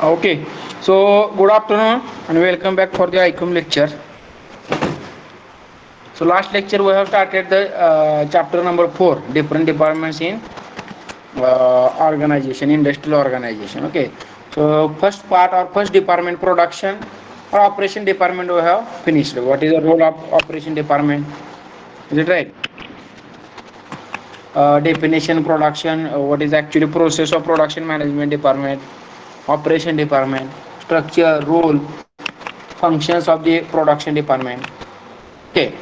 Okay, so good afternoon and welcome back for the IQM lecture. So last lecture we have started the chapter number 4, different departments in organization, industrial organization. Okay, so first part or first department, production or operation department, we have finished. What is the role of operation department? Is it right? Definition, production, what is actually process of production management department, operation department, structure, role, functions of the production department. Okay.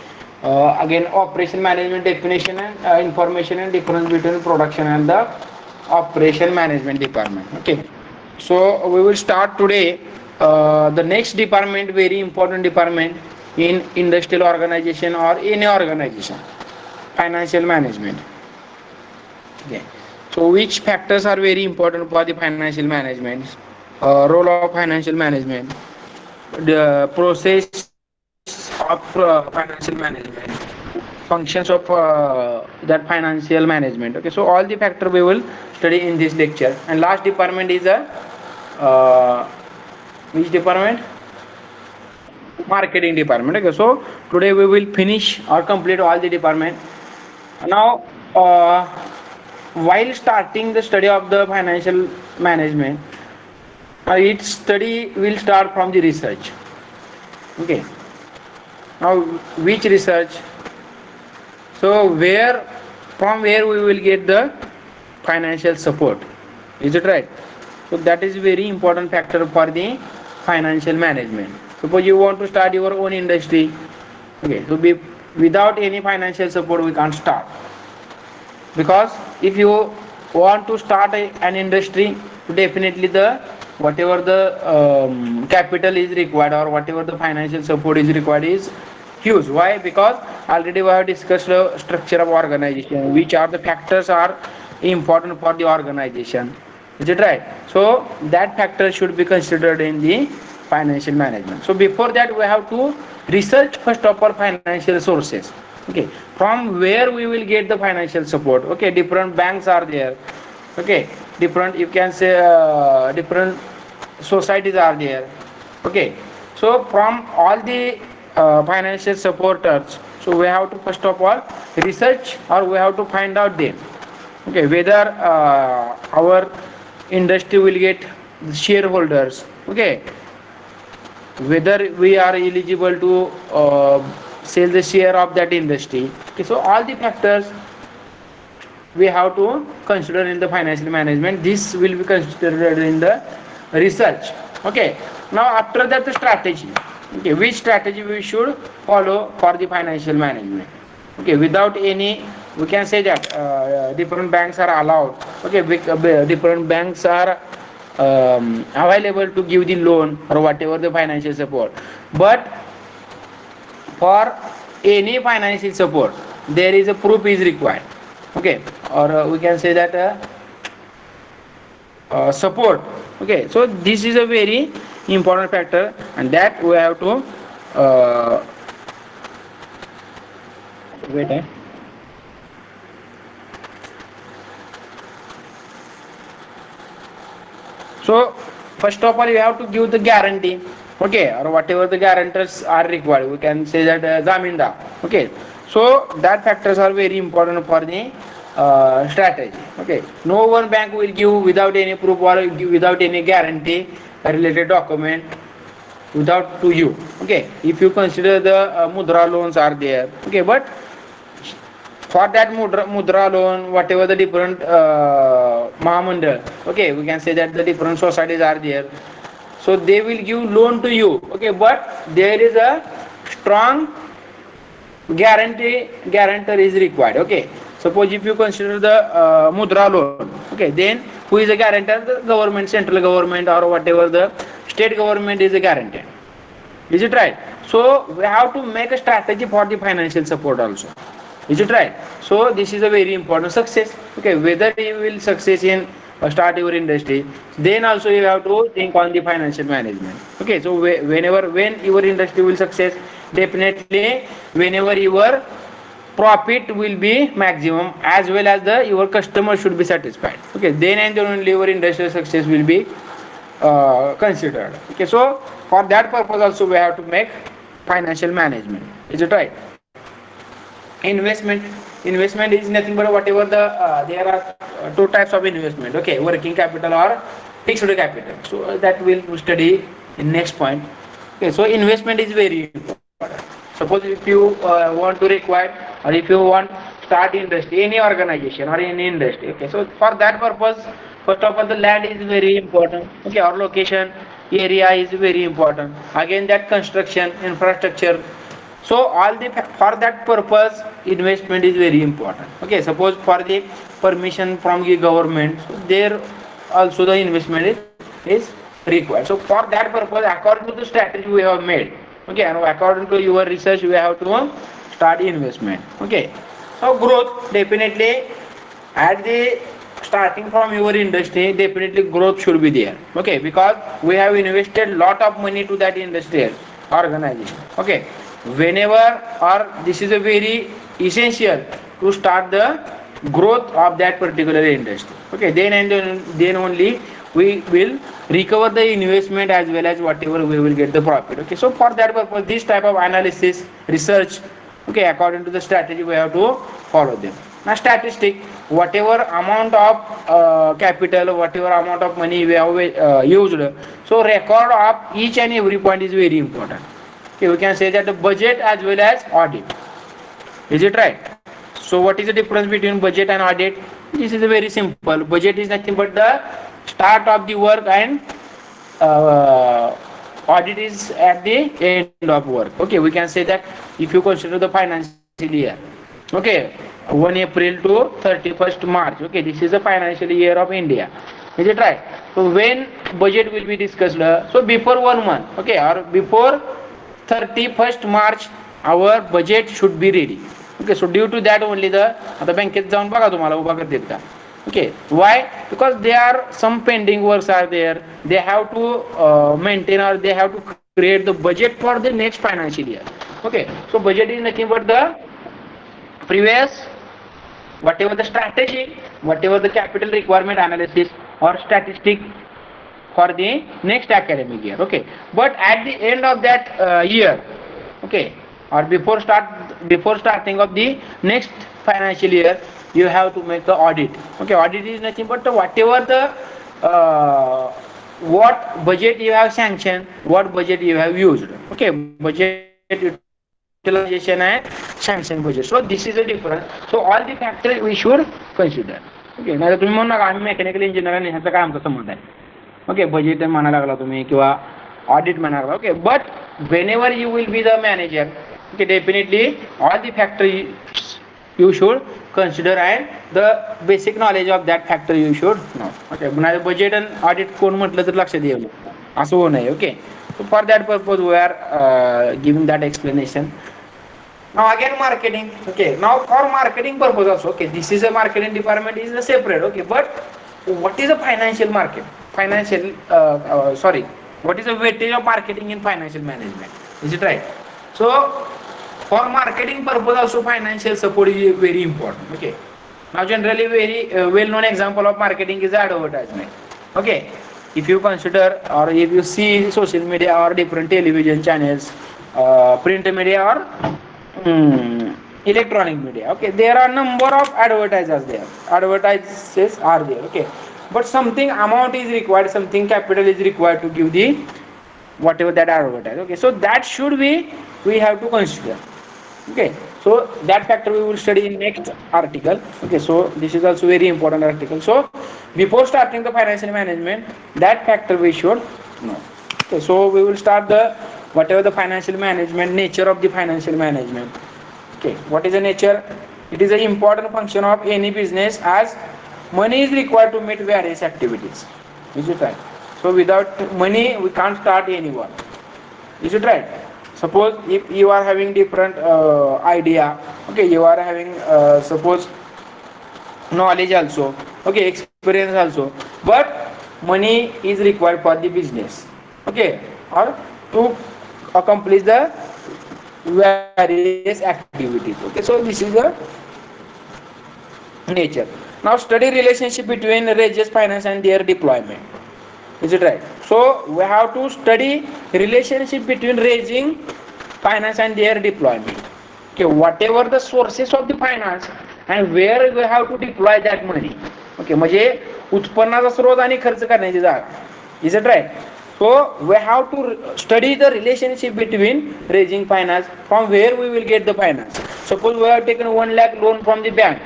Again, operation management definition and information and difference between production and the operation management department. Okay. So we will start today the next department, very important department in industrial organization or any organization, financial management. Okay. So which factors are very important for the financial management? Role of financial management, the process of financial management, functions of that financial management. Okay, so all the factor we will study in this lecture. And last department is a which department? Marketing department. Okay, so today we will finish or complete all the department. Now, while starting the study of the financial management, its study will start from the research. Okay. Now, which research? So, from where we will get the financial support? Is it right? So, that is very important factor for the financial management. Suppose you want to start your own industry. Okay. So, without any financial support, we can't start. Because if you want to start an industry, definitely whatever the capital is required or whatever the financial support is required is huge. Why? Because already we have discussed the structure of organization, which are the factors are important for the organization. Is it right? So that factor should be considered in the financial management. So before that, we have to research first of all financial sources. Okay, from where we will get the financial support. Okay, different banks are there. Okay, different, you can say, different societies are there. Okay, so from all the financial supporters, so we have to first of all research or we have to find out them. Okay, whether our industry will get shareholders. Okay, whether we are eligible to sell the share of that industry. Okay, so all the factors we have to consider in the financial management. This will be considered in the research. Okay, now after that the strategy. Okay, which strategy we should follow for the financial management? Okay, without any, we can say that different banks are allowed. Okay, different banks are available to give the loan or whatever the financial support. But for any financial support, there is a proof is required. Okay, or we can say that support. Okay, so this is a very important factor, and that we have to wait. So first of all, you have to give the guarantee. Okay, or whatever the guarantors are required, we can say that zamindar. Okay, so that factors are very important for the strategy. Okay, no one bank will give without any proof or without any guarantee a related document without to you. Okay, if you consider the mudra loans are there. Okay, but for that mudra loan, whatever the different mahamandal, okay, we can say that the different societies are there. So they will give loan to you. Okay, but there is a strong guarantor is required. Okay, suppose if you consider the mudra loan, okay, then who is a guarantor? The government, central government, or whatever the state government is a guarantor. Is it right? So we have to make a strategy for the financial support also. Is it right? So this is a very important success. Okay, whether you will success in start your industry, then also you have to think on the financial management. Okay, so when your industry will success, definitely whenever your profit will be maximum, as well as your customer should be satisfied. Okay, then and then only your industrial success will be considered. Okay, so for that purpose also we have to make financial management. Is it right? Investment is nothing but whatever there are two types of investment. Okay, working capital or fixed capital. So that we'll study in next point. Okay, so investment is very important. Suppose if you want to require, or if you want start industry, any organization or any industry. Okay, so for that purpose, first of all, the land is very important. Okay, our location area is very important. Again, that construction infrastructure. So all the for that purpose, investment is very important. Okay, suppose for the permission from the government, so there also the investment is required. So for that purpose, according to the strategy we have made, okay, and according to your research, we have to start investment. Okay, so growth definitely at the starting from your industry, definitely growth should be there. Okay, because we have invested lot of money to that industrial organization. Okay, whenever, or this is a very essential to start the growth of that particular industry. Okay, then only we will recover the investment as well as whatever we will get the profit. Okay, so for that purpose, this type of analysis research, okay, according to the strategy we have to follow them. Now statistic, whatever amount of capital, whatever amount of money we have used, so record of each and every point is very important. Okay, we can say that the budget as well as audit. Is it right? So what is the difference between budget and audit? This is a very simple. Budget is nothing but the start of the work, and audit is at the end of work. Okay, we can say that if you consider the financial year, okay, 1 April to 31st March, okay, this is the financial year of India. Is it right? So when budget will be discussed, so before 1 month, okay, or before 31st March, our budget should be ready. Okay, so due to that only the आता बँकेत जाऊन बघा तुम्हाला उभा करतात का. Okay, why? Because there are some pending works are there. They have to maintain, or they have to create the budget for the next financial year. Okay, so budget is nothing but the previous, whatever the strategy, whatever the capital requirement analysis or statistic for the next academic year. Okay, but at the end of that year, okay, or before starting of the next financial year, you have to make the audit. Okay, audit is nothing but whatever the what budget you have sanctioned, what budget you have used. Okay, budget utilization and sanction budget. So this is the difference. So all the factors we should consider. Okay, now तुम्ही म्हणू नका आम्ही mechanical engineer आणि ह्याचा काय आमचा संबंध आहे. ओके, बजेट म्हणायला लागला तुम्ही किंवा ऑडिट म्हणायला लागला. Okay, but whenever you will be the manager, okay, definitely all the factors you should consider, and the basic knowledge of that factor you should know. Okay, budget and audit कोण म्हटलं तर लक्षात येईल असं होऊ नये. Okay, so for that purpose we are giving that explanation. Now again marketing. Okay, now for marketing purpose also, okay, this is a marketing department is a separate. Okay, but what is a financial market? What is the weightage of marketing in financial management? Is it right? So for marketing purpose also financial support is very important. Okay, now generally very well known example of marketing is advertisement. Okay, if you consider or if you see social media or different television channels, print media or electronic media, okay, there are number of advertisers there. Advertises are there. Okay, but something amount is required, something capital is required to give the whatever that advertise. Okay, so that should be we have to consider. Okay, so that factor we will study in next article. Okay, so this is also very important article. So before starting the financial management, that factor we should know. Okay, so we will start the whatever the financial management, nature of the financial management. Okay, what is the nature? It is an important function of any business as money is required to meet various activities. Is it right? So without money we can't start any work. Is it right? Suppose if you are having different idea, okay, you are having suppose knowledge also, okay, experience also, but money is required for the business, okay, or to accomplish the various activities. Okay, so this is the nature. Now study relationship between Regis Finance and their deployment. Is it right? So we have to study relationship between raising finance and their deployment. Okay, whatever the sources of the finance and where we have to deploy that money. Okay, म्हणजे उत्पन्नाचा स्रोत आणि खर्च करण्याची जागा. Is it right? So we have to study the relationship between raising finance, from where we will get the finance. Suppose we have taken 1 lakh loan from the bank.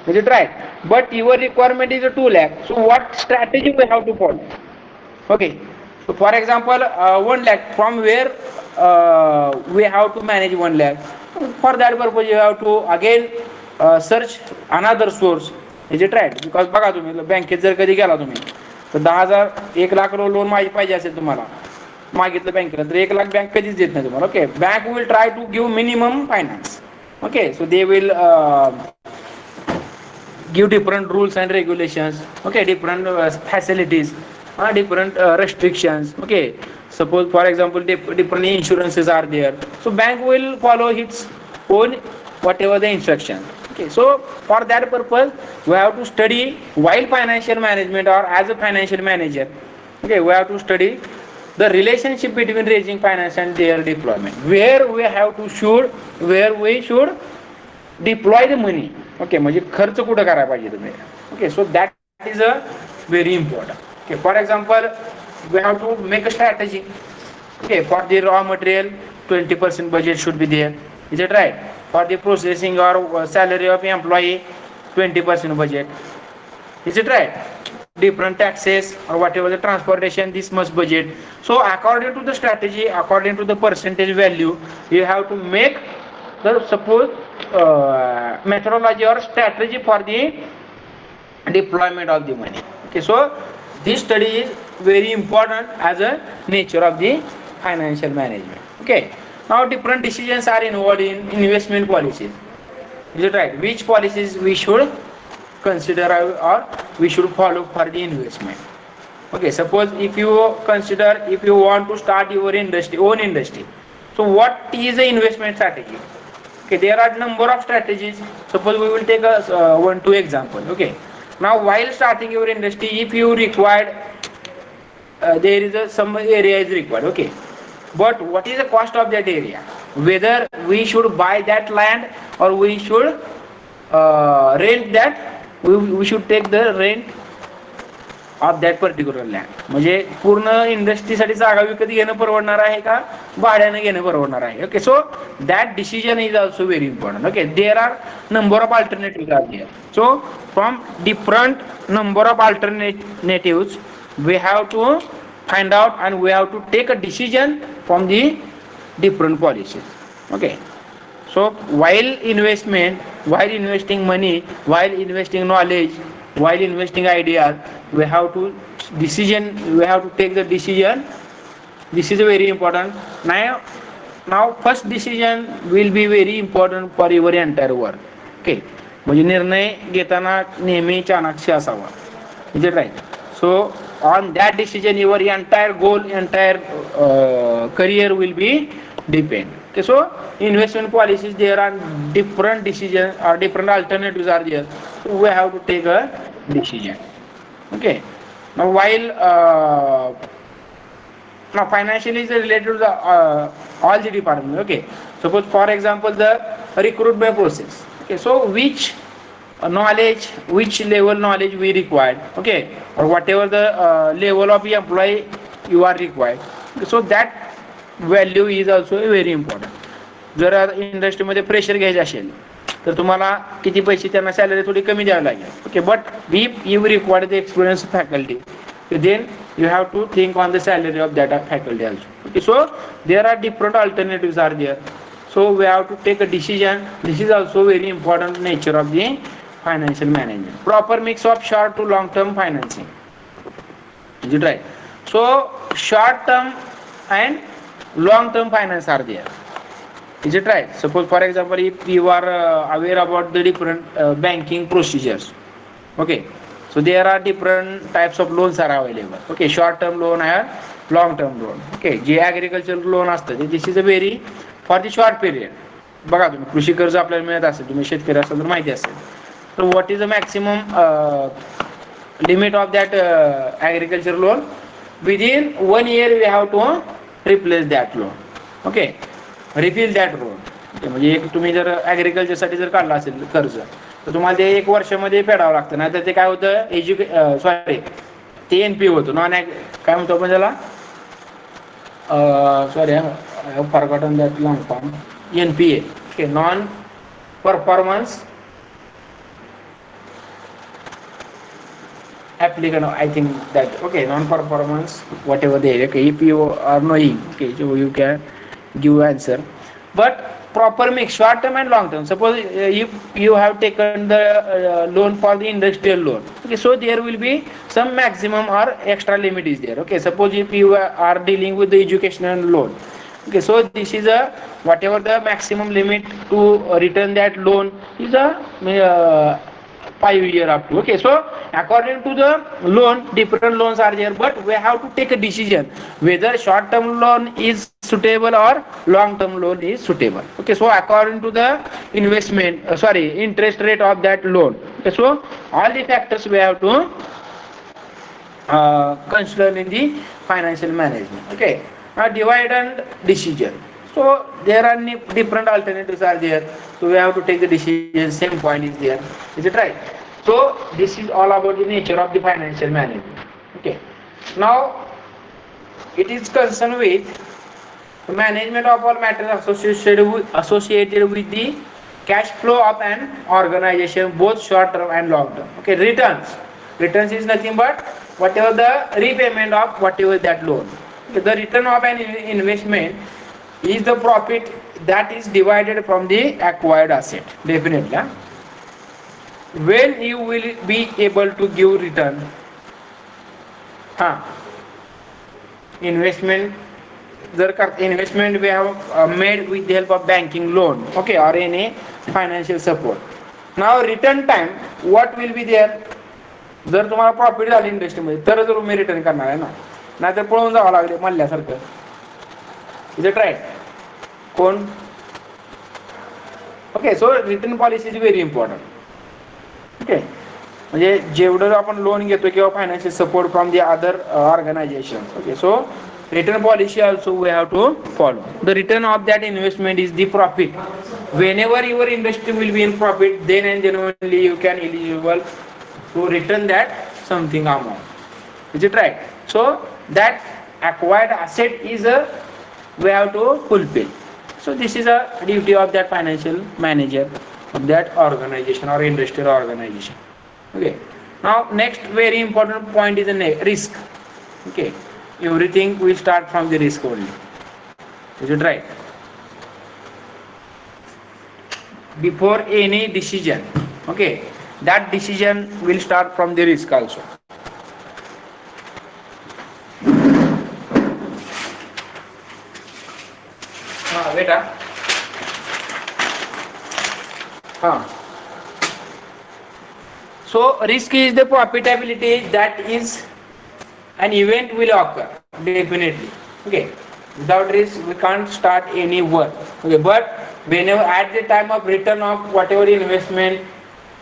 Is it right? But your requirement is a 2 lakh. So what strategy we have to follow? Okay, so for example 1 lakh, from where we have to manage 1 lakh. For that purpose you have to again search another source. Is it right? Because बघा तुम्ही बँकेत जर कधी गेला तुम्ही तर 10,000 1 lakh loan पाहिजे असेल तुम्हाला मागितलं बँकेला तर 1 लाख बँक कधीच देत नाही तुम्हाला. Okay, bank will try to give minimum finance. Okay, so they will give different rules and regulations. Okay, different facilities, different restrictions. Okay, suppose for example different insurances are there, so bank will follow its own whatever the instruction. Okay, so for that purpose we have to study while financial management or as a financial manager. Okay, we have to study the relationship between raising finance and their deployment, where we have to where we should deploy the money. Okay, म्हणजे खर्च कुठं करायला पाहिजे तुम्ही. Okay, so that is a very important. Okay, for example we have to make a strategy. Okay, for the raw material 20% budget should be there. Is it right? For the processing or salary of employee 20% budget. Is it right? Different taxes or whatever the transportation, this must budget. So according to the strategy, according to the percentage value, you have to make the suppose methodology or strategy for the deployment of the money. Okay, so this study is very important as a nature of the financial management. Okay, now different decisions are involved in investment policies. Is it right? Which policies we should consider or we should follow for the investment. Okay, suppose if you consider, if you want to start your own industry, so what is the investment strategy? Okay, there are number of strategies. Suppose we will take a 1-2 example. Okay, now while starting your industry, if you required there is some area is required. Okay, but what is the cost of that area? Whether we should buy that land or we should rent that, we should take the rent of that particular land. म्हणजे पूर्ण इंडस्ट्रीसाठी जागा विकत घेणं परवडणार आहे का भाड्याने घेणं परवडणार आहे. Okay, so that decision is also very important. Okay, there are number of alternative are there. So from different number of alternatives we have to find out and we have to take a decision from the different policies. Okay, so while investing money, while investing knowledge, while investing ideas, we have to take the decision. This is very important. Now first decision will be very important for your entire work. Okay, म्हणजे निर्णय घेताना नेहमी चाणाक्ष असावा. Is it right? So on that decision your entire goal, entire career will be depend. Okay, so investment policies, there are different decisions or different alternatives are there, so we have to take a decision. Okay, now while now financial is related to the all the departments. Okay, suppose for example the recruitment process. Okay, so which knowledge, which level knowledge we required. Okay, or whatever the level of employee you are required. Okay, so that value is also very important. जर industry मध्ये pressure घ्यायचं असेल तर तुम्हाला किती पैसे त्यांना salary थोडी कमी द्यावी लागेल. Okay, but if you require the experience faculty, then you have to think on the salary of that faculty also. Okay, so there are different alternatives are there, so we have to take a decision. This is also very important nature of the financial management. Proper mix of short to long term financing. Is it right? So short term and long term finance are there. Is it right? Suppose for example if you are aware about the different banking procedures. Okay, so there are different types of loans are available. Okay, short term loan and long term loan. Okay, J agricultural loan असतं, this is a very for the short period. बघा तुम्ही कृषी कर्ज आपल्याला मिळत असेल, तुम्ही शेतकरी असाल तर माहिती असेल. So what is the maximum limit of that agricultural loan? within 1 year we have to replace that loan. Okay, refill that loan. Okay, म्हणजे एक तुम्ही जर ॲग्रिकल्चरसाठी जर काढला असेल कर्ज तर तुम्हाला ते 1 वर्षामध्ये फेडावं लागतं, नाही तर ते काय होतं सॉरी ते NPA होतं, काय म्हणतो आपण त्याला, sorry I have forgotten that long form, NPA. Okay, non performance applicant, I think that, okay, non-performance whatever they, okay, if you are knowing, okay, so you can give answer. But proper mix short term and long term. Suppose if you have taken the loan for the industrial loan, okay, so there will be some maximum or extra limit is there. Okay, suppose if you are dealing with the educational loan, okay, so this is a whatever the maximum limit to return that loan is a 5 year up to. Okay, so according to the loan, different loans are there, but we have to take a decision whether short term loan is suitable or long term loan is suitable. Okay, so according to the investment interest rate of that loan. Okay, so all the factors we have to consider in the financial management. Okay, divide and decision. So there are different alternatives are there, so we have to take the decision, same point is there, is it right? So this is all about the nature of the financial management. Okay, now it is concerned with management of all matters associated with the cash flow of an organization, both short term and long term. Okay, returns is nothing but whatever the repayment of whatever that loan. Okay, the return of an investment is the profit that is divided from the acquired asset. Definitely, when you will be able to give return, investment we have made with the help of banking loan, okay, or any financial support. Now return time, what will be there? जर तुम्हाला profit झाली इंडस्ट्रीमध्ये तरच तुम्ही return करणार आहे ना, नाहीतर पळून जावं लागले मल्ल्यासारखं. Is it right? कोण? Okay, so return policy is very important. Okay, म्हणजे जेवढं आपण लोन घेतो किंवा financial support from the other organisation, okay, so return policy also we have to follow. The return of that investment is the profit. Whenever your industry will be in profit, then and then only you can eligible to return that something amount. Is it right? So that acquired asset is a we have to fulfill. So this is a duty of that financial manager of that organization or industrial organization. Okay. Now next very important point is the risk. Okay. Everything will start from the risk only. Is it right? Before any decision, okay, that decision will start from the risk also. Beta. So risk is the profitability that is an event will occur, definitely. Okay, without risk we can't start any work. Okay, but whenever at the time of return of whatever investment,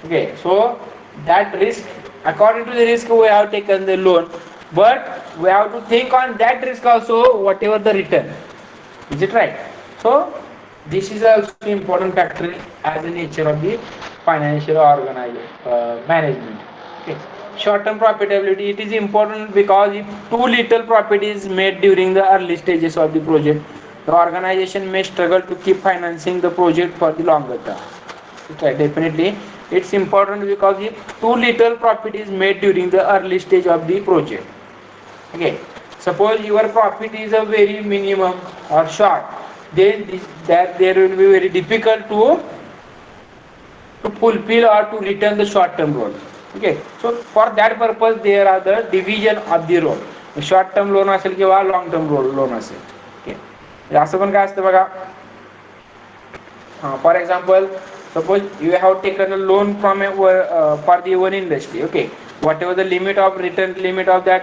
okay, so that risk, according to the risk we have taken the loan, but we have to think on that risk also whatever the return. Is it right? So this is also important factor as the nature of the financial management. Okay. Short-term profitability, it is important because if too little profit is made during the early stages of the project, the organization may struggle to keep financing the project for the longer term. Okay, definitely it's important because if too little profit is made during the early stage of the project, okay, suppose your profit is a very minimum or short, then that there will be very difficult to fulfill or to return the short-term loan. Okay, so for that purpose there are the division of the loan. Short term loan असेल किंवा long term loan असेल. Okay, असं पण काय असतं बघा. For example, suppose you have taken a loan from for the one industry. Okay, what ever the limit of return limit of that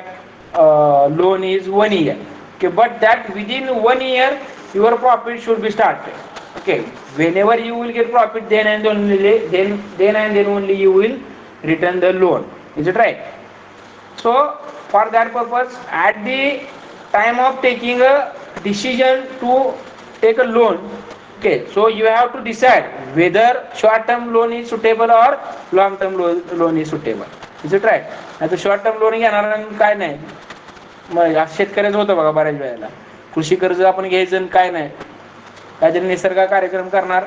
loan is 1 year. Okay, but that within 1 year your profit should be started. Okay, whenever you will get profit, then and only you will return the loan. Is it right? So for that purpose, at the time of taking a decision to take a loan, okay, so you have to decide whether short term loan is suitable or long term loan is suitable. Is it right? आता short term loan घेणार काय नाही, मग शेतकऱ्याचं होतं बघा बऱ्याच वेळेला, कृषी कर्ज आपण घ्यायचं आणि काय नाही, काहीतरी निसर्ग कार्यक्रम करणार,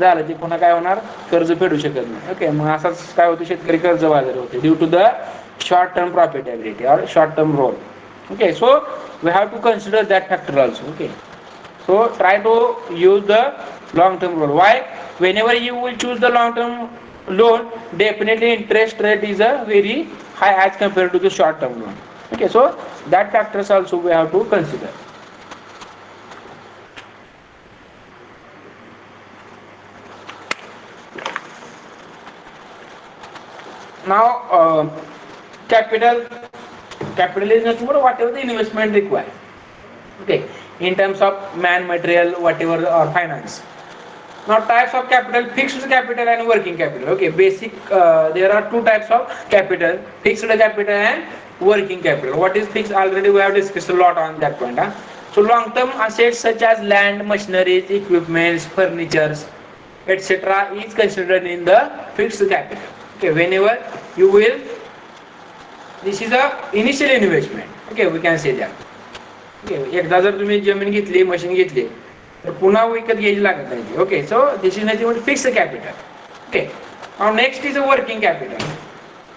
झालं ते पुन्हा काय होणार, कर्ज फेडू शकत नाही. ओके, मग असाच काय होतं, शेतकरी कर्ज बाजारी होते due to the short term profitability or short term role. Okay, so we have to consider that factor also. Okay, so try to use the long term role. Why? Whenever you will choose the long term loan, definitely interest rate is a very high as compared to the short term loan. Okay, so that factors also we have to consider. Now capital is nothing but whatever the investment required. Okay, in terms of man, material, whatever, or finance. Now types of capital: fixed capital and working capital. Okay, basic there are two types of capital: fixed capital and working capital. What is fixed? Already we have discussed a lot on that point. So long term assets such as land, machineries, equipments, furnitures, etc. is considered in the fixed capital. Okay, whenever you will, this is a initial investment. Okay, we can say that. Okay, एकदा जर तुम्ही जमीन घेतली, machine घेतली, तर पुन्हा विकत घ्यायची लागत नाही. Okay, so this is nothing but fixed capital. Okay, now next is a working capital.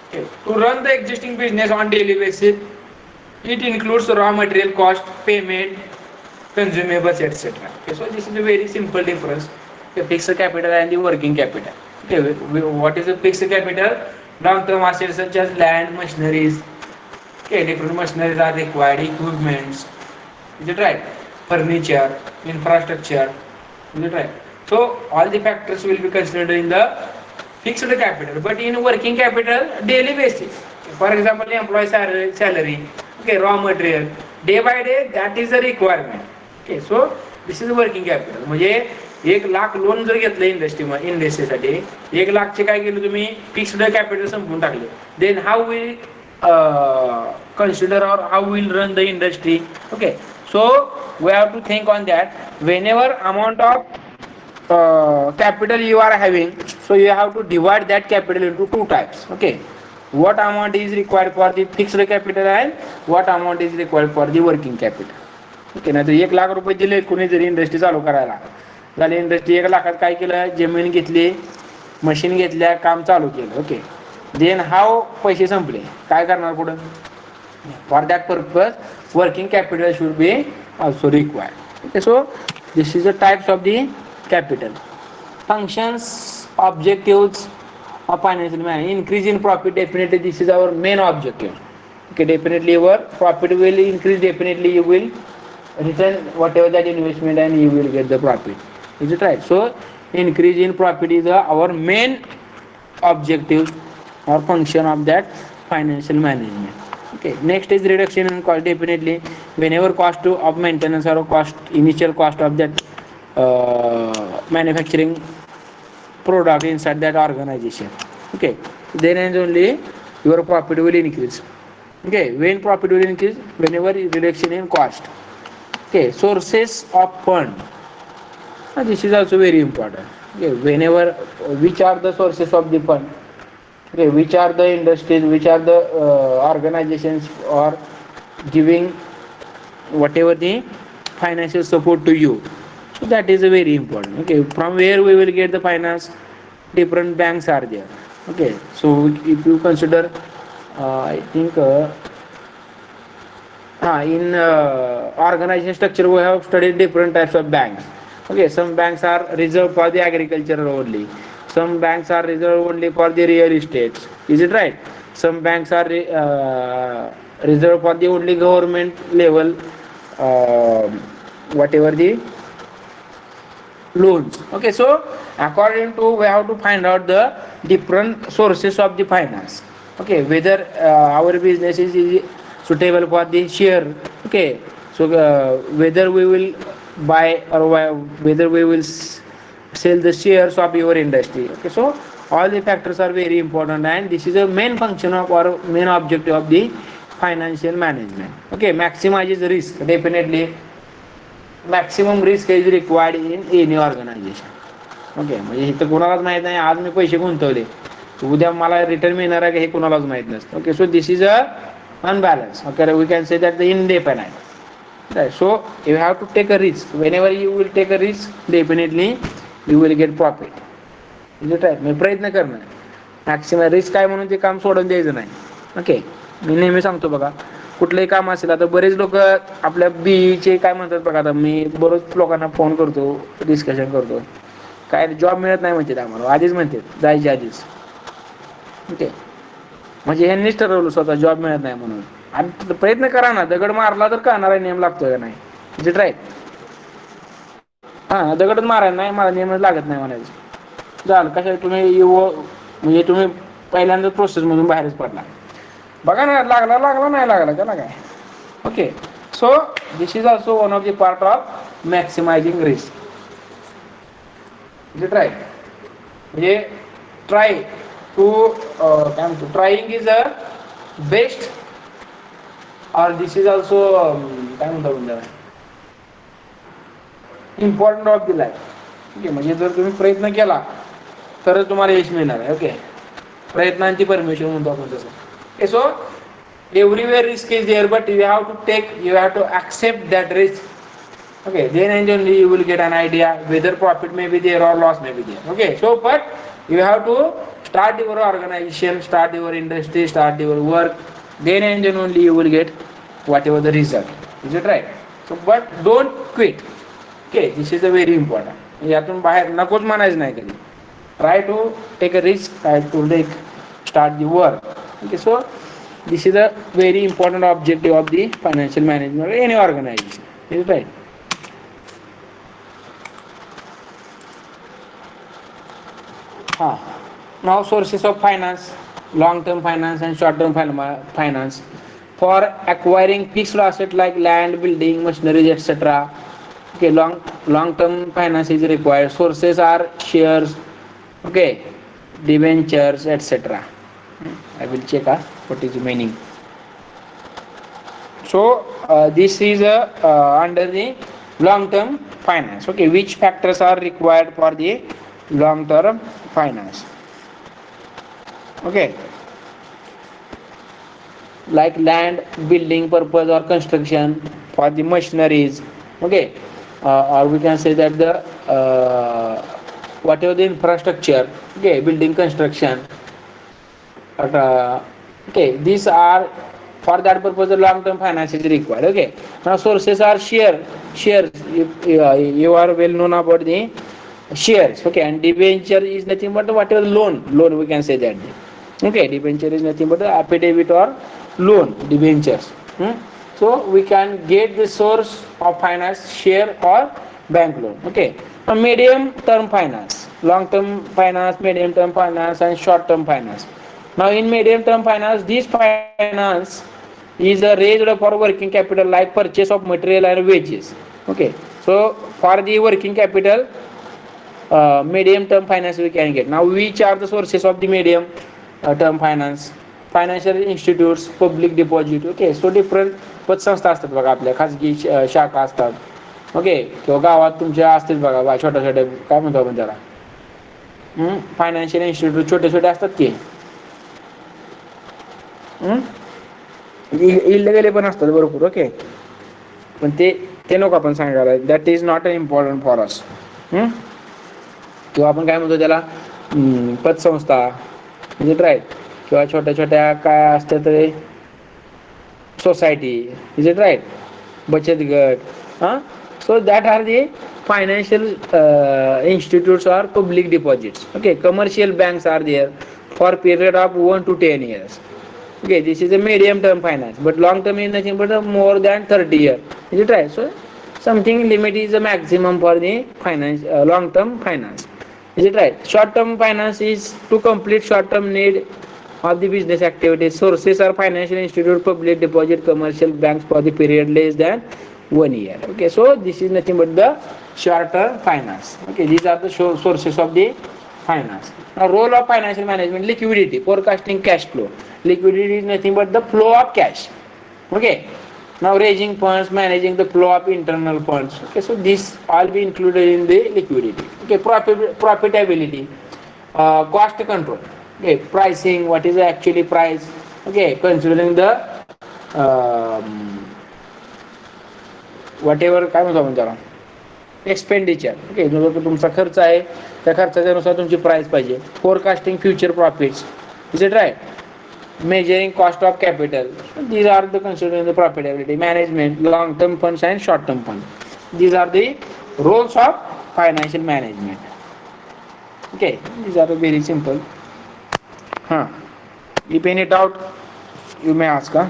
Okay, to run the existing business on daily basis, it includes raw material cost, payment, consumables, etc. Okay, so this is a very simple difference. Okay, fixed capital and the working capital. Okay, what is a fixed capital? Long-term assets such as land, machineries. Okay, different machineries are required, equipments. Is it right? Furniture, infrastructure. Is it right? So all the factors will be considered in the fixed capital. But in working capital, daily basis. For example, employee salary. Okay, raw material. Day by day, that is the requirement. Okay, so this is working capital. म्हणजे 1 lakh loan जर घेतलं इंडस्ट्रीसाठी, 1 लाखचे काय केलं तुम्ही, fixed capital संपून टाकले, then how will consider or how will run the industry. Okay, so we have to think on that. Whenever amount of capital you are having, so you have to divide that capital into two types. Okay, what amount is required for the fixed capital and what amount is required for the working capital. Okay, नाही तर 1 लाख रुपये दिले कोणी जरी industry चालू करायला, झाली industry, 1 लाखात काय केलं, जमीन घेतली, मशीन घेतल्या, काम चालू केलं. ओके, देन हाव पैसे संपले, काय करणार पुढं, for that purpose working capital should be also required. Okay, so this is the types of the capital. Functions, objectives of financial management. Increase in profit, definitely this is our main objective. Okay, definitely your profit will increase, definitely you will return whatever that investment and you will get the profit. Is it right? So increase in profit is our main objective or function of that financial management. Okay, next is reduction in cost. Definitely whenever cost of maintenance or cost, initial cost of that manufacturing product inside that organization, okay, then and only your profit will increase. Okay, when profit will increase, whenever reduction in cost. Okay, sources of fund, this is also very important. Okay, whenever, which are the sources of the fund, okay, which are the industries, which are the organizations or giving whatever the financial support to you. So that is very important. Okay, from where we will get the finance, different banks are there. Okay, so if you consider, I think in organization structure we have studied different types of banks. Okay, some banks are reserved for the agriculture only, some banks are reserved only for the real estates. Is it right? Some banks are reserved for the only government level whatever the loans. Okay, so according to, we have to find out the different sources of the finance. Okay, whether our business is suitable for the share. Okay, so whether we will buy or whether we will sell the shares of your industry. Okay, so all the factors are very important and this is a main function of or main objective of the financial management. Okay, maximizes risk. Definitely, maximum risk is required in any organization. Okay, म्हणजे इथं कोणालाच माहित नाही आज मी पैसे गुंतवले उद्या मला रिटर्न मिळणार आहे हे कोणालाच माहित नसतं. Okay, so this is a unbalance. Okay, we can say that the indefinite. Right. So you have to take a risk. Whenever you will take a risk, definitely you will get profit. Is it right? मी प्रयत्न करणं maximum risk काय म्हणून ते काम सोडून द्यायचं नाही. Okay, मी नेहमी सांगतो बघा कुठलंही काम असेल आता बरेच लोक आपल्या बीचे काय म्हणतात बघा आता मी बरोच लोकांना फोन करतो डिस्कशन करतो काय जॉब मिळत नाही म्हणते आम्हाला आधीच म्हणते जायच्या आधीच. ओके, म्हणजे यांनीच ठरवलं स्वतः जॉब मिळत नाही म्हणून. आणि प्रयत्न करा ना दगड मारला तर कळणार आहे नेम लागतोय का नाही. Is it right? हा दगडच मारायला नाही मला नेमच लागत नाही म्हणायचं झालं कशा तुम्ही म्हणजे तुम्ही पहिल्यांदा प्रोसेस मधून बाहेरच पडला बघा ना लागला लागला नाही लागला त्याला काय. Okay, so this is also one of the part of maximising risk. Is it right? म्हणजे ट्राय टू काय म्हणतो trying is a best or this is also काय म्हणतो म्हणजे important of the life. Okay, म्हणजे जर तुम्ही प्रयत्न केला तरच तुम्हाला यश मिळणार आहे. ओके, प्रयत्नांची परमिशन म्हणतो आपण तसं. Okay, so everywhere risk is there but you have to you have to accept that risk. Okay, then and only you will get an idea whether profit may be there or loss may be there. Okay, so but you have to start your organization, start your industry, start your work, then and then only you will get whatever the result. Is it right? So but don't quit. Okay, this is a very important. यातून बाहेर नकोच म्हणायचं नाही कधी. Try to take a risk, try to start the work. Okay, so this is a very important objective of the financial management of any organization. Is it right? Now sources of finance, long-term finance and short-term finance for acquiring fixed asset like land, building, machineries, etc. Okay, long-term finance is required. Sources are shares, okay, debentures, etc. I will check what is the meaning. So this is under the long-term finance. Okay, which factors are required for the long-term finance? Okay, like land, building purpose or construction, for the machineries. Okay, or we can say that the whatever the infrastructure. Okay, building construction. Okay, these are for that purpose the long-term finance is required. Okay, now sources are shares. You are well known about the shares. Okay, and debenture is nothing but whatever loan we can say that. Okay, debenture is nothing but the affidavit or loan, debentures. So we can get the source of finance, share or bank loan. Okay, now medium term finance, long term finance, medium term finance and short term finance. Now in medium term finance, this finance is raised for working capital like purchase of material and wages. Okay, so for the working capital, medium term finance we can get. Now which are the sources of the medium term finance? Financial institutes, public deposit. Okay, so different पतसंस्था असतात बघा आपल्या खाजगी शाखा असतात. Okay, किंवा गावात तुमच्या असतील बघा छोट्या छोट्या काय म्हणतो आपण त्याला फायनान्शियल इन्स्टिट्यूट छोटे छोटे असतात की इल्लिगल पण असतात भरपूर. ओके, पण ते नको आपण सांगायला, that is not important for us. किंवा आपण काय म्हणतो त्याला पतसंस्था म्हणजे राईट, किंवा छोट्या छोट्या काय असतात ते सोसायटी. Is it right? बचत गट. So that are the financial institutes or public deposits. Okay, commercial banks are there for period of 1 to 10 years. Okay, this is a medium term finance, but long term is nothing but more than 30 years. Is it right? So something limit is the maximum for the finance, long term finance. Is it right? Short term finance is to complete short term need of the business activities. Sources are financial institute, public deposit, commercial banks for the period less than 1 year. Okay, so this is nothing but the short term finance. Okay, these are the sources of the finance. Now role of financial management: liquidity, forecasting cash flow. Liquidity is nothing but the flow of cash. Okay. Now raising funds, managing the flow of internal funds. Okay, so this all be included in the liquidity. Okay, profitability, cost control. Okay, pricing. What is the actually price? Okay, considering the whatever काय म्हणतो आपण त्याला expenditure. Okay, जो तुमचा खर्च आहे त्या खर्चाच्यानुसार तुमची प्राइस पाहिजे. Forecasting future profits. Is it right? Measuring cost of capital. These are the considering the profitability. Management, long-term funds and short-term funds. These are the roles of financial management. Okay, these are very simple. Huh. If any doubt, you may ask.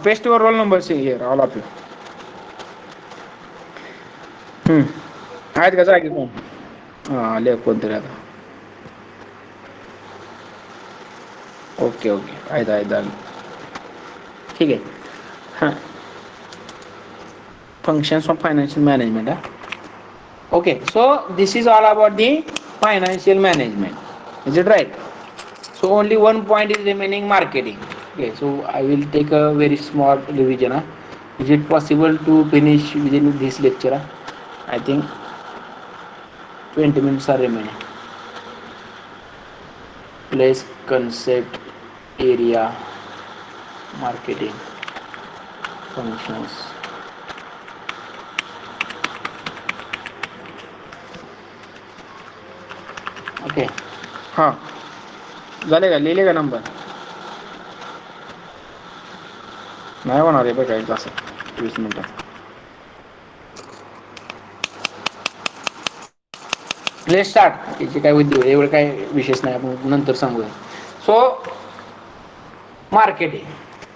Paste your roll numbers here, all of you. आहेत का जागी कोण? हां, लेख कोणतरी आता. Okay okay, आहेत झालं. ठीक आहे. हां, functions of financial management. Okay, so this is all about the financial management. Is it right? So only one point is remaining, marketing. Okay, so I will take a very small revision. Is it possible to finish within this lecture? I think 20 minutes are remaining. Place, concept, area, marketing, functions. Okay. हां, झाले का? लिहिले का number? नाही होणार आहे बघा एक तास 20 मिनिटात. Let start. याची काय उद्योग एवढं काय विशेष नाही, आपण नंतर सांगूया. सो marketing.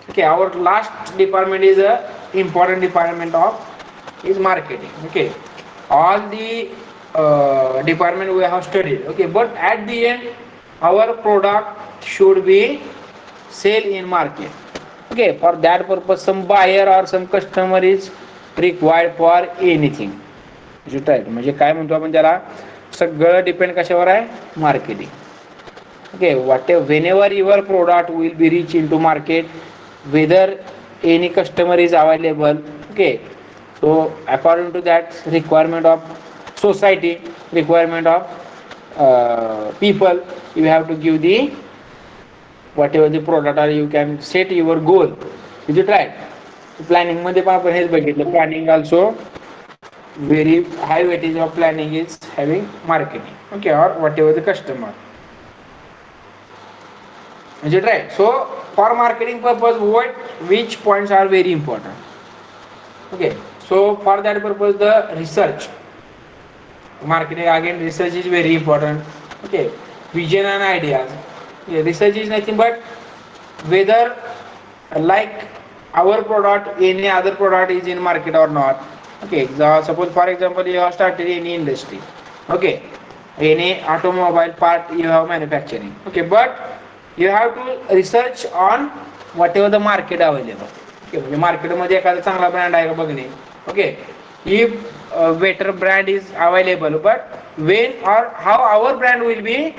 Okay, our last department is a important department of is marketing. Okay, all the department we have studied. Okay, but at the end our product should be sell in market. Okay, for that purpose some buyer or some customer is required for anything. right? म्हणजे काय म्हणतो आपण त्याला, सगळं depend कशावर आहे? Marketing. Okay, whenever your product will be reach into market, whether any customer is available. Okay, so according to that requirement of society, requirement of people, you have to give the whatever the product, or you can set your goal. Is it right? Planning मध्ये पण आपण हेच बघितलं. Planning also very high weightage of planning is having marketing. Okay, or whatever the customer. Is it right? So for marketing purpose, which points are very important? Okay, so for that purpose the research, marketing again research is very important. Okay, vision and ideas. Okay, research is nothing but whether like our product, any other product is in market or not. Okay, suppose for example you have started any industry. Okay, any automobile part you have manufacturing. Okay, but you have to research on whatever the market available. Okay, म्हणजे मार्केटमध्ये एखादा चांगला brand आहे का बघणे. Okay, if better brand is available, but when or how our brand will be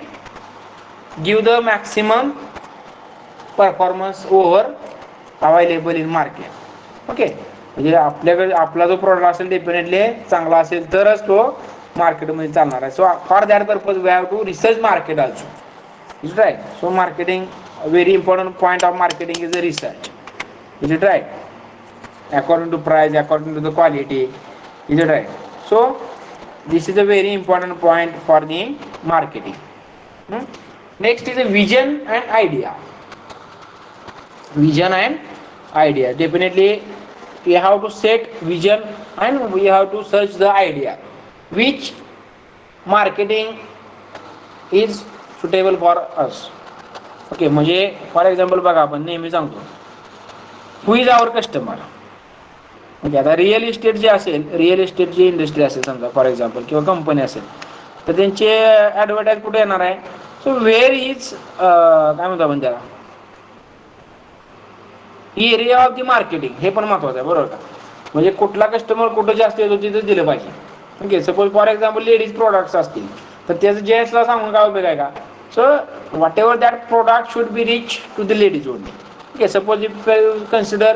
give the maximum performance over available in market. Okay, म्हणजे आपल्याकडे आपला जो प्रोडक्ट असेल डेफिनेटली चांगला असेल तरच तो मार्केटमध्ये चालणार आहे. So for that purpose we have to research market also. Is it right? So marketing, a very important point of marketing is the research. Is it right? According to price, according to the quality. Is it right? So this is a very important point for the marketing. Next is a vision and idea. Vision and idea. Definitely we have to set vision and we have to search the idea. Which marketing is suitable for us. Okay, म्हणजे for example बघा, आपण नेहमी सांगतो who is our customer. म्हणजे आता real estate जे असेल, real इस्टेटची industry असेल समजा फॉर एक्झाम्पल, किंवा कंपनी असेल, तर त्यांचे ॲडव्हर्टाईज कुठे येणार आहे? सो वेअर इज काय म्हणतो आपण त्याला, एरिया ऑफ दी मार्केटिंग. हे पण महत्वाचं आहे, बरोबर का? म्हणजे कुठला कस्टमर कुठं जास्त येतो तिथं दिलं पाहिजे. Okay, suppose for example ladies products असतील तर त्याचं जेंट्सला सांगून काय उपयोग आहे का? So whatever that product should be reach to the ladies only. Okay, suppose if you consider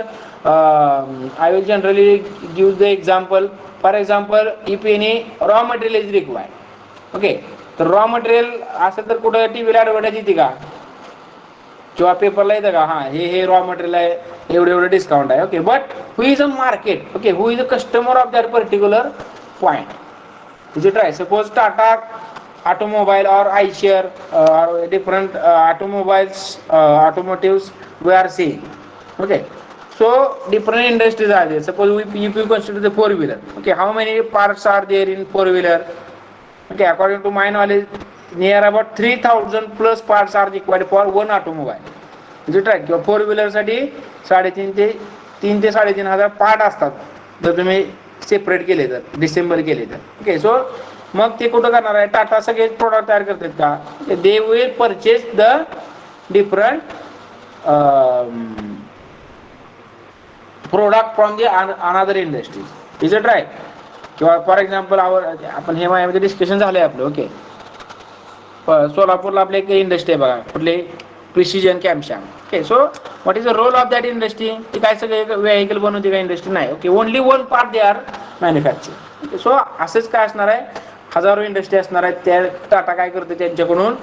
I will generally give the example. For example, if any raw material is required, okay, तर raw material असेल तर कुठं टीव्हीला advertise येते का किंवा पेपरला येतं का, हां हे रॉ मटेरियल आहे, एवढं एवढं डिस्काउंट आहे, okay. But who is a market, okay, who is a customer of that particular point. Is it right? Suppose Tata Automobile or iShare or different automotives we are seeing. Okay, so different industries are there. Suppose if you consider the four wheeler, okay, how many parts are there in four wheeler? Okay, according to my knowledge, near about 3,000 plus parts are required for one automobile. Is it right? Four wheeler साठी 3,500 ते 3,500 part असतात जर तुम्ही separate केले तर, December केले तर. Okay, सो मग ते कुठं करणार आहे, टाटा सगळे प्रोडक्ट तयार करतात का, they will purchase the different product from the another industries. Is it right? किंवा फॉर एक्झाम्पल आपण हे माझ्यामध्ये डिस्कशन झालंय आपलं. ओके, सोलापूरला आपले एक इंडस्ट्री आहे बघा, कुठले, प्रिसिजन कॅम्पशॅम. Okay, so what is the role of that industry? ती काय सगळे व्हेकल बनवते का इंडस्ट्री? नाही. Okay, only one part they are manufacture. Okay, so असंच काय असणार आहे, हजारो इंडस्ट्री असणार आहेत. त्या टाटा काय करते, त्यांच्याकडून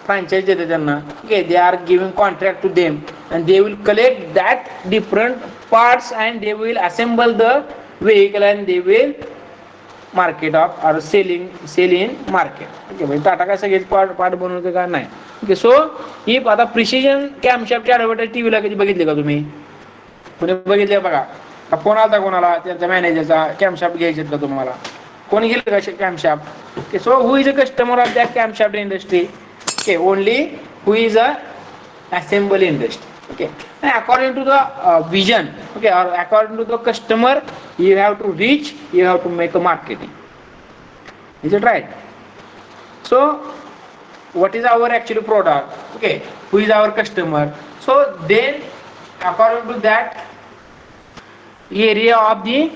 फ्रँचाईज देते त्यांना. Okay, they are giving contract to them and they will collect that different parts and they will assemble the vehicle and they will market of or sale in market. Okay, म्हणजे टाटा काय सगळेच part बनवते का? नाही. Okay, so if आता precision कॅम्पशॅपची advertise टीव्हीला कधी बघितली का तुम्ही? कोणी बघितले बघा? फोन आलता कोणाला त्यांच्या मॅनेजरचा, कॅम्पशॅप घ्यायचे का तुम्हाला? कोणी गेलं का camshaft? Okay, so who is a customer of that camshaft industry? Okay, only who is a assemble industry. Okay, and according to the vision, okay, or according to the customer, you have to reach, you have to make a marketing. Is it right? So what is our actual product? Okay, who is our customer? So then according to that area of the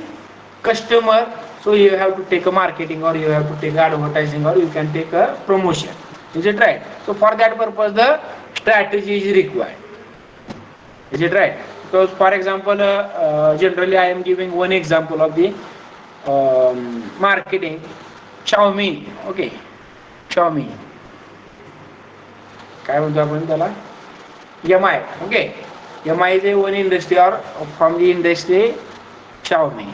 customer, so you have to take a marketing, or you have to take advertising, or you can take a promotion. Is it right? So for that purpose the strategy is required. Is it right? Because for example, generally I am giving one example of the marketing. Xiaomi, okay, Xiaomi, काय म्हणतो आपण त्याला, MI. Okay, MI is a one industry or from the industry Xiaomi.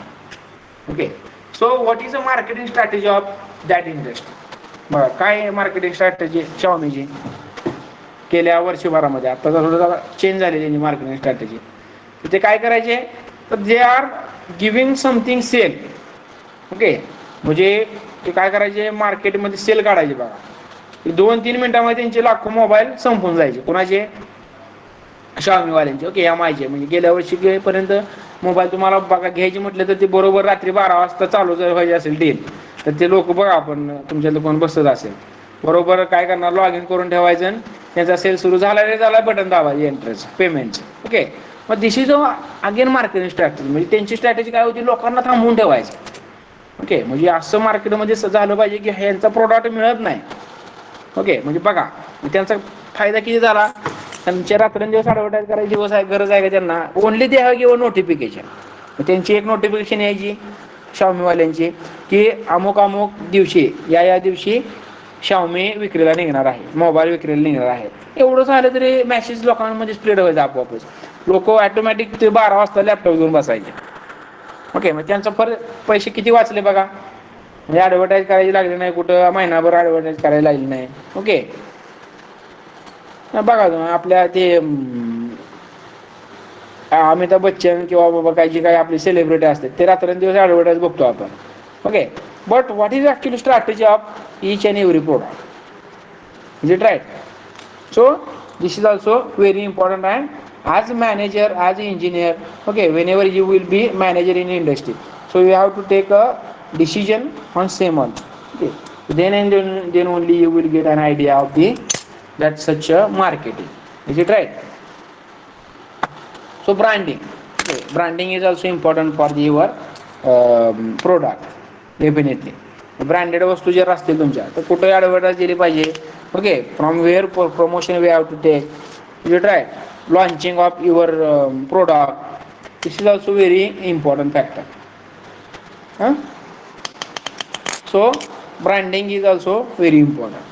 Okay, so what is the marketing strategy of that industry? बघा काय marketing strategy Xiaomiची गेल्या वर्षभरामध्ये. आता थोडं change झालेली आहे मार्केटिंग स्ट्रॅटेजी. ते काय करायचे, तर they are giving something sale. Okay, म्हणजे ते काय करायचे, मार्केटमध्ये सेल काढायचे बघा. 2-3 मिनिटांमध्ये त्यांचे लाखो मोबाईल संपून जायचे. कोणाचे? Xiaomiवाल्यांचे. ओके, MIचे. म्हणजे गेल्या वर्षी पर्यंत मोबाईल तुम्हाला बघा घ्यायचे म्हटलं तर ते बरोबर रात्री 12 वाजता चालू जर व्हायचे असेल डील, तर ते लोक बघा, आपण तुमच्या दुकान बसत असेल बरोबर काय करणार, लॉग इन करून ठेवायचं, त्यांचा सेल सुरू झाला रे झाला, बटन दाबायचं एंट्रेस पेमेंटचं. ओके, मग this is again marketing strategy. म्हणजे त्यांची स्ट्रॅटेजी काय होती, लोकांना थांबवून ठेवायचं. ओके, म्हणजे असं मार्केटमध्ये झालं पाहिजे की ह्यांचा प्रोडक्ट मिळत नाही. ओके, म्हणजे बघा त्यांचा फायदा किती झाला, त्यांच्या रात्रंदिवस ॲडव्हर्टाईज करायची दिवस आहे, गरज आहे का त्यांना, only they have given notification. त्यांची एक नोटिफिकेशन यायची Xiaomiवाल्यांची की अमुक अमुक दिवशी या दिवशी Xiaomi विक्रीला निघणार आहे, मोबाईल विक्रीला निघणार आहे. एवढं झालं तरी मेसेज लोकांमध्ये स्प्रेड व्हायचं आपोआपच. लोक ऑटोमॅटिक ते 12 वाजता लॅपटॉप घेऊन बसायचे. ओके, मग त्यांचा पैसे किती वाचले बघा. म्हणजे ॲडव्हर्टाईज करायची लागली नाही, कुठं महिनाभर ॲडव्हर्टाईज करायला लागली नाही. ओके, बघा तुम्ही आपल्या ते अमिताभ बच्चन किंवा बाबा काही जे काही आपले सेलिब्रिटी असतात ते रात्रंदिवस ॲडव्हर्टाईज बघतो आपण. Okay, but what is actually strategy of each and every product? Is it right? So this is also very important. And as manager, as engineer, okay, whenever you will be manager in industry, so you have to take a decision on same on. Okay, then only you will get an idea of the that such a marketing. Is it right? So branding, okay, branding is also important for your product. Definitely branded वस्तू जर असतील तुमच्या तर कुठे advertise दिली पाहिजे. Okay, from where promotion we have to take. Is it right? Launching of your product, This is also very important factor. Huh? So branding is also very important.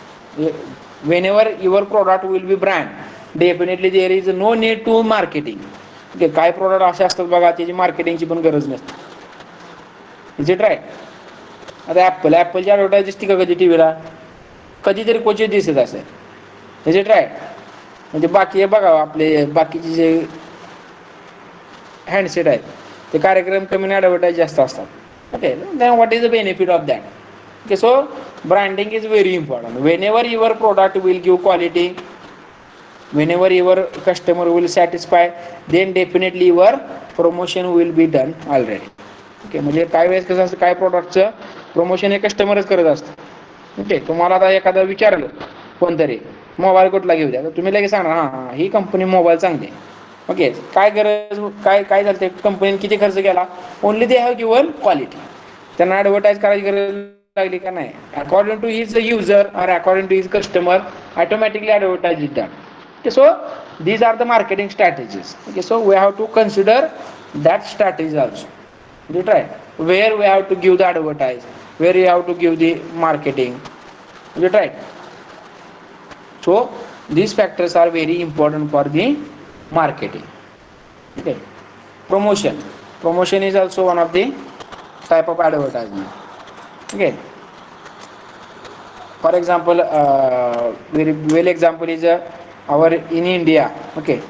Whenever your product will be brand, definitely there is no need to marketing. Okay, काय product असे असतात बघा त्याची मार्केटिंगची पण गरज नसते. Is it right? आता ॲपलची ॲडव्हर्टाईज दिसते का कधी टी व्हीला? कधीतरी क्वचित दिसत असेल. Is it right? म्हणजे बाकी बघा आपले बाकीचे जे हँडसेट आहेत ते कार्यक्रम कमी ॲडव्हर्टाईज जास्त असतात. Okay, then what is the benefit of that? Okay, so branding is very important. Whenever your product will give quality, whenever your customer will satisfy, then definitely your promotion will be done already. Okay, म्हणजे काय वेळेस कसं असतं काय प्रोडक्टचं promotion हे कस्टमरच करत असतं. Okay, तुम्हाला आता एखादं विचारलं कोणतरी मोबाईल कुठला घेऊ द्या तर तुम्ही लगेच सांगणार हां ही कंपनी मोबाईल चांगली आहे. ओके, काय गरज काय काय झालं ते कंपनीने किती खर्च केला? Only they have given quality. त्यांना ॲडव्हर्टाईज करायची गरज लागली का नाही? अकॉर्डिंग टू हिज युजर और according to his customer automatically advertise is done. Okay, so these are the marketing strategies. Okay, so we have to consider that strategy also. You try where we have to give the advertise, where you have to give the marketing. You try. So these factors are very important for the marketing. Okay, promotion is also one of the type of advertisement. Okay, for example, very well example is our in India. Okay,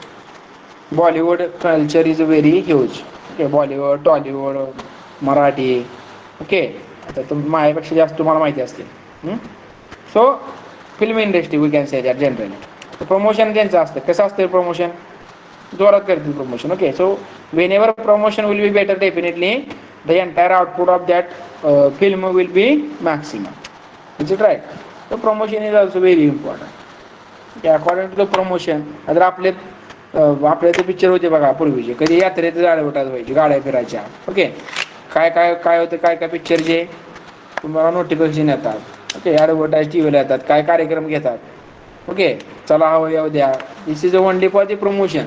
Bollywood culture is very huge. Okay, Bollywood, Tollywood, Marathi. Okay, आता माझ्यापेक्षा जास्त तुम्हाला माहिती असते. So film industry we can say that generally promotion त्यांचं असतं. कसं असतं प्रमोशन? जोरात करतील promotion. Okay, so whenever promotion will be better definitely the entire output of that film will be maximum. Is it right? So promotion is also very important. According to the promotion आता आपले ते picture होते बघा पूर्वीचे कधी यात्रेत advertise व्हायची गाड्या फिरायच्या. ओके, काय काय काय होतं काय काय पिक्चरचे तुम्हाला नोटिफिकेशन येतात. ओके, ॲडव्हर्टाईज टी व्हीला येतात काय कार्यक्रम घेतात. ओके, चला हवं येऊ द्या. This is only for the promotion.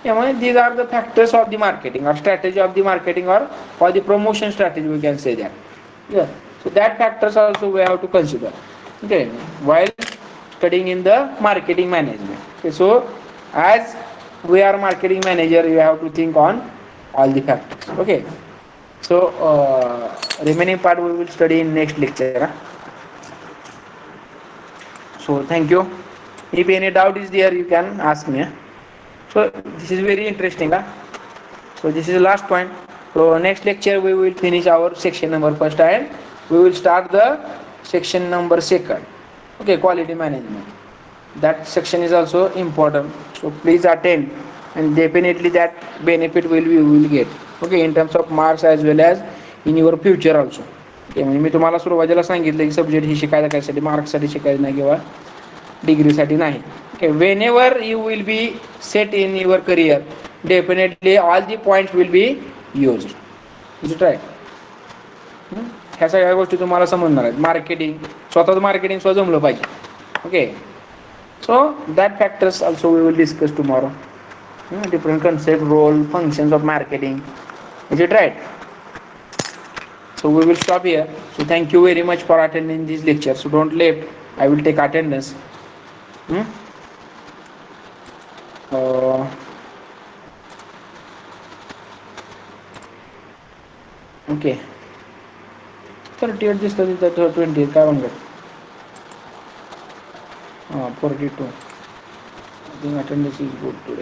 त्यामुळे these are the factors of the marketing or strategy of the marketing or for the promotion strategy we can say that. So that factors also we have to consider. Okay, while studying in the marketing management. Okay, so as we are marketing manager, you have to think on all the factors. Okay, so remaining part we will study in next lecture. So thank you. If any doubt is there, you can ask me. So this is very interesting. So this is the last point. So next lecture we will finish our section number first and we will start the section number second. Okay, quality management. That section is also important. So please attend and definitely that benefit will get. Okay, in terms of marks as well as in your future also. Okay, म्हणजे मी तुम्हाला सुरुवातीला सांगितलं की subject ही शिकायला कशासाठी मार्क्ससाठी शिकायचं नाही किंवा डिग्रीसाठी नाही. Okay, whenever you will be set in your career, definitely all the points will be used. Is it right? ह्या सगळ्या गोष्टी तुम्हाला समजणार आहेत. मार्केटिंग स्वतःच मार्केटिंग स्वतः जमलं पाहिजे. Okay, so that factors also we will discuss tomorrow. Different concept role functions of marketing. Is it right? So we will stop here. So thank you very much for attending this lecture. So don't leave. I will take attendance. Okay. 38 दिसतं तिथं 20 काय म्हणतात? 42. I think attendance is good today.